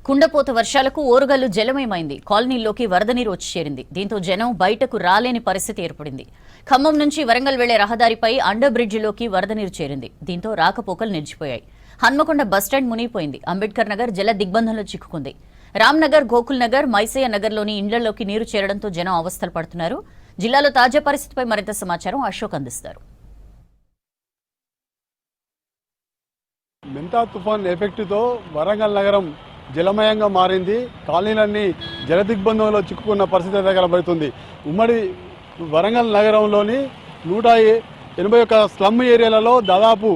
కుండపోత వర్షాలకు ఓరుగల్లు జలమయమైంది. కాలనీలోకి వరద నీరు వచ్చి చేరింది. దీంతో జనం బయటకు రాలేని పరిస్థితి ఏర్పడింది. ఖమ్మం నుంచి వరంగల్ వెళ్లే రహదారిపై అండర్ బ్రిడ్జిలోకి వరద నీరు చేరింది. దీంతో రాకపోకలు నిలిచిపోయాయి. హన్మకొండ బస్టాండ్ మునిగిపోయింది. అంబేద్కర్ నగర్ జల దిగ్బంధంలో చిక్కుకుంది. రామ్నగర్, గోకుల్ నగర్, మైసయ్య నగర్లోని ఇండ్లలోకి నీరు చేరడంతో జనం అవస్థలు పడుతున్నారు. జిల్లాలో తాజా పరిస్థితిపై మరింత సమాచారం అశోక్ అందిస్తారు. మెంతా తుఫాన్ ఎఫెక్ట్తో వరంగల్ నగరం జలమయంగా మారింది. కాలనీలన్నీ జలదిగ్బంధంలో చిక్కుకున్న పరిస్థితి అయితే కనబడుతుంది. ఉమ్మడి వరంగల్ నగరంలోని 181 స్లమ్ ఏరియాలలో దాదాపు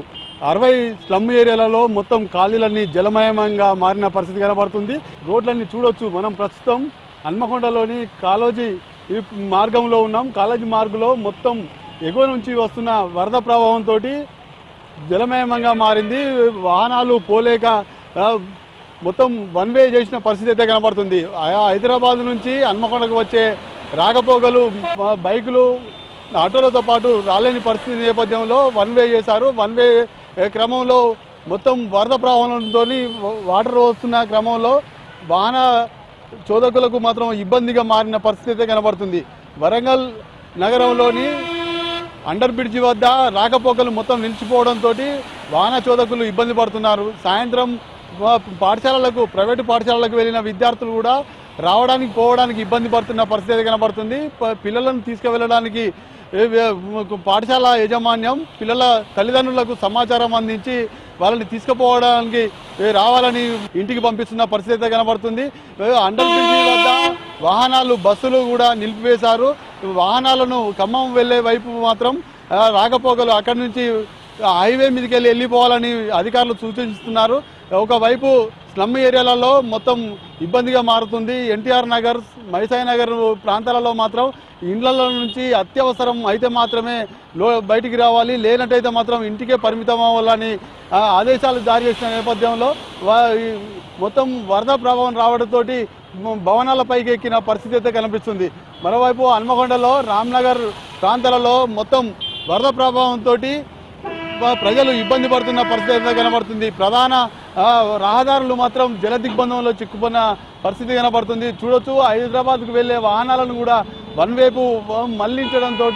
60 స్లమ్ ఏరియాలలో మొత్తం కాలనీలన్నీ జలమయంగా మారిన పరిస్థితి కనబడుతుంది. రోడ్లన్నీ చూడొచ్చు. మనం ప్రస్తుతం హన్మకొండలోని కాళోజీ మార్గంలో ఉన్నాం. కాళోజీ మార్గంలో మొత్తం ఎగువ నుంచి వస్తున్న వరద ప్రభావంతో జలమయంగా మారింది. వాహనాలు పోలేక మొత్తం వన్ వే చేసిన పరిస్థితి అయితే కనబడుతుంది. హైదరాబాద్ నుంచి హన్మకొండకు వచ్చే రాకపోకలు బైకులు ఆటోలతో పాటు రాలేని పరిస్థితి నేపథ్యంలో వన్ వే చేశారు. వన్ వే క్రమంలో మొత్తం వరద ప్రవాహంతో వాటర్ వస్తున్న క్రమంలో వాహన చోదకులకు మాత్రం ఇబ్బందిగా మారిన పరిస్థితి అయితే కనబడుతుంది. వరంగల్ నగరంలోని అండర్ బ్రిడ్జి వద్ద రాకపోకలు మొత్తం నిలిచిపోవడంతో వాహన చోదకులు ఇబ్బంది పడుతున్నారు. సాయంత్రం పాఠశాలలకు, ప్రైవేటు పాఠశాలలకు వెళ్ళిన విద్యార్థులు కూడా రావడానికి పోవడానికి ఇబ్బంది పడుతున్న పరిస్థితి కనబడుతుంది. పిల్లలను తీసుకువెళ్ళడానికి పాఠశాల యాజమాన్యం పిల్లల తల్లిదండ్రులకు సమాచారం అందించి వాళ్ళని తీసుకుపోవడానికి రావాలని ఇంటికి పంపిస్తున్న పరిస్థితి కనబడుతుంది. అండర్ బ్రిడ్జి వద్ద వాహనాలు, బస్సులు కూడా నిలిపివేశారు. వాహనాలను ఖమ్మం వెళ్లే వైపు మాత్రం రాకపోకలు అక్కడి నుంచి హైవే మీదకి వెళ్ళిపోవాలని అధికారులు సూచిస్తున్నారు. ఒకవైపు స్లమ్ ఏరియాలలో మొత్తం ఇబ్బందిగా మారుతుంది. ఎన్టీఆర్ నగర్, మైసయ్య నగర్ ప్రాంతాలలో మాత్రం ఇండ్లలో నుంచి అత్యవసరం అయితే మాత్రమే బయటికి రావాలి, లేనట్టయితే మాత్రం ఇంటికే పరిమితం అవ్వాలని ఆదేశాలు జారీ చేసిన నేపథ్యంలో మొత్తం వరద ప్రభావం రావడంతో భవనాలపైకి ఎక్కిన పరిస్థితి అయితే కనిపిస్తుంది. మరోవైపు హన్మకొండలో రామ్నగర్ ప్రాంతాలలో మొత్తం వరద ప్రభావంతో ప్రజలు ఇబ్బంది పడుతున్న పరిస్థితి అయితే కనబడుతుంది. ప్రధాన రహదారులు మాత్రం జల దిగ్బంధంలో చిక్కుకున్న పరిస్థితి కనబడుతుంది. చూడొచ్చు, హైదరాబాద్కు వెళ్లే వాహనాలను కూడా వన్ వైపు మళ్లించడంతో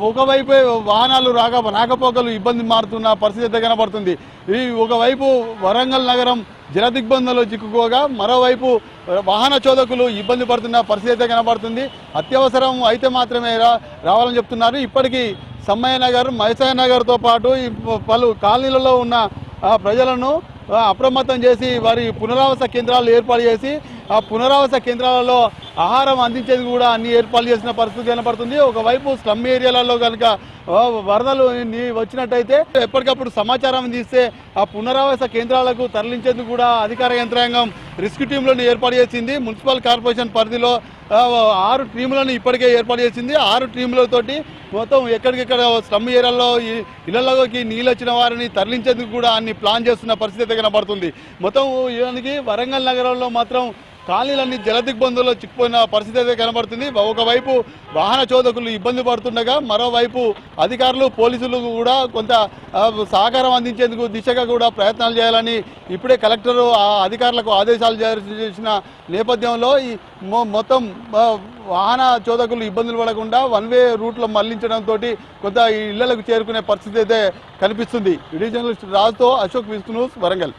ఒకవైపే వాహనాలు రాకపోకలు ఇబ్బంది మారుతున్న పరిస్థితి అయితే కనబడుతుంది. ఒకవైపు వరంగల్ నగరం జల దిగ్బంధంలో చిక్కుకోగా మరోవైపు వాహన చోదకులు ఇబ్బంది పడుతున్న పరిస్థితి అయితే కనబడుతుంది. అత్యవసరం అయితే మాత్రమే రావాలని చెప్తున్నారు. ఇప్పటికీ సమ్మయ్య నగర్, మైసయ్య నగర్తో పాటు పలు కాలనీలలో ఉన్న ప్రజలను అప్రమత్తం చేసి వారి పునరావాస కేంద్రాలు ఏర్పాటు చేసి ఆ పునరావాస కేంద్రాలలో ఆహారం అందించేది కూడా అన్ని ఏర్పాటు చేసిన పరిస్థితి కనపడుతుంది. ఒకవైపు స్లమ్ ఏరియాలలో కనుక వరదలు వచ్చినట్టయితే ఎప్పటికప్పుడు సమాచారం అందిస్తే ఆ పునరావాస కేంద్రాలకు తరలించేందుకు కూడా అధికార యంత్రాంగం రెస్క్యూ టీంలను ఏర్పాటు చేసింది. మున్సిపల్ కార్పొరేషన్ పరిధిలో 6 టీములను ఇప్పటికే ఏర్పాటు చేసింది. 6 టీములతోటి మొత్తం ఎక్కడికెక్కడ స్లమ్ ఏరియాలో ఇళ్లలోకి నీళ్ళు వచ్చిన వారిని తరలించేందుకు కూడా అన్ని ప్లాన్ చేస్తున్న పరిస్థితి కనబడుతుంది. మొత్తం ఇలానికి వరంగల్ నగరంలో మాత్రం కాలనీలన్నీ జల దిగ్బంధంలో చిక్కుపోయిన పరిస్థితి అయితే కనబడుతుంది. ఒకవైపు వాహన చోదకులు ఇబ్బంది పడుతుండగా మరోవైపు అధికారులు, పోలీసులు కూడా కొంత సహకారం అందించేందుకు దిశగా కూడా ప్రయత్నాలు చేయాలని ఇప్పుడే కలెక్టర్ అధికారులకు ఆదేశాలు జారీ చేసిన నేపథ్యంలో ఈ మొత్తం వాహన చోదకులు ఇబ్బందులు పడకుండా వన్ వే రూట్లో మళ్లించడంతో కొంత ఇళ్లకు చేరుకునే పరిస్థితి అయితే కనిపిస్తుంది. వీడియో జర్నలిస్ట్ రాజుతో అశోక్, న్యూస్, వరంగల్.